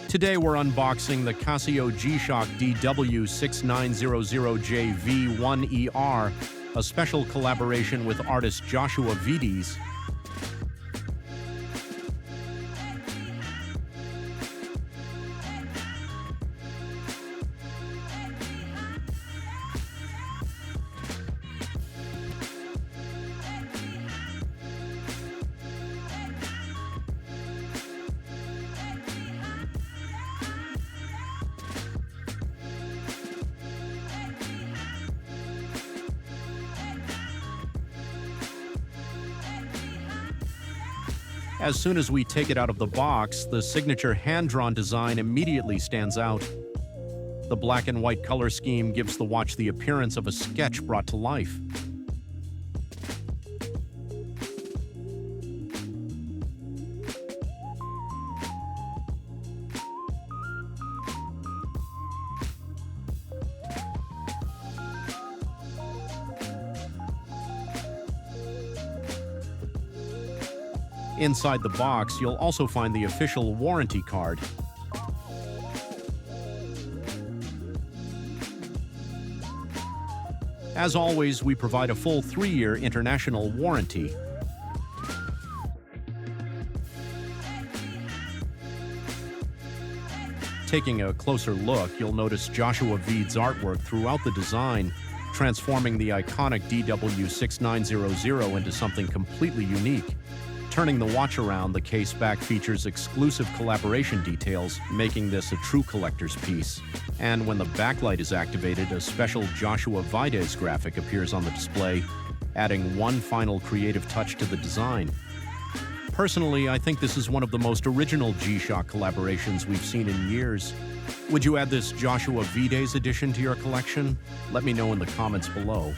Today we're unboxing the Casio G-Shock DW-6900JV-1ER, a special collaboration with artist Joshua Vides. As soon as we take it out of the box, the signature hand-drawn design immediately stands out. The black and white color scheme gives the watch the appearance of a sketch brought to life. Inside the box, you'll also find the official warranty card. As always, we provide a full 3-year international warranty. Taking a closer look, you'll notice Joshua Vides' artwork throughout the design, transforming the iconic DW-6900 into something completely unique. Turning the watch around, the case back features exclusive collaboration details, making this a true collector's piece. And when the backlight is activated, a special Joshua Vides graphic appears on the display, adding one final creative touch to the design. Personally, I think this is one of the most original G-Shock collaborations we've seen in years. Would you add this Joshua Vides edition to your collection? Let me know in the comments below.